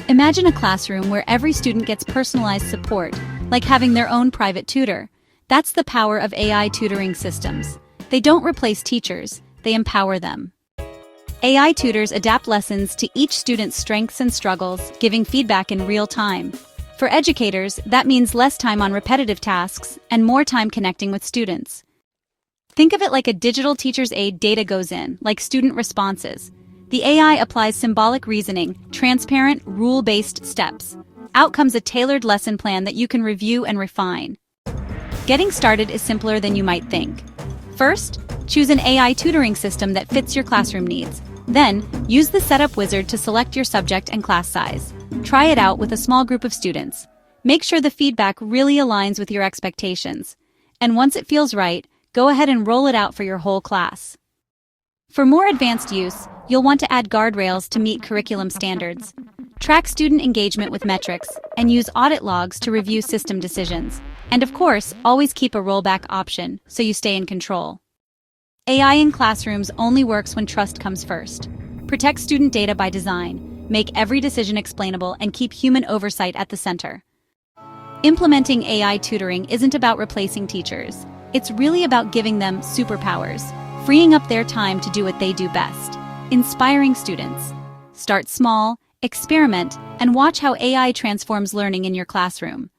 Imagine a classroom where every student gets personalized support, like having their own private tutor. That's the power of AI tutoring systems. They don't replace teachers, they empower them. AI tutors adapt lessons to each student's strengths and struggles, giving feedback in real time. For educators, that means less time on repetitive tasks and more time connecting with students. Think of it like a digital teacher's aide. Data goes in, like student responses. The AI applies symbolic reasoning, transparent, rule-based steps. Out comes a tailored lesson plan that you can review and refine. Getting started is simpler than you might think. First, choose an AI tutoring system that fits your classroom needs. Then, use the setup wizard to select your subject and class size. Try it out with a small group of students. Make sure the feedback really aligns with your expectations. And once it feels right, go ahead and roll it out for your whole class. For more advanced use, you'll want to add guardrails to meet curriculum standards. Track student engagement with metrics, and use audit logs to review system decisions. And of course, always keep a rollback option so you stay in control. AI in classrooms only works when trust comes first. Protect student data by design, make every decision explainable, and keep human oversight at the center. Implementing AI tutoring isn't about replacing teachers. It's really about giving them superpowers, freeing up their time to do what they do best, inspiring students. Start small, experiment, and watch how AI transforms learning in your classroom.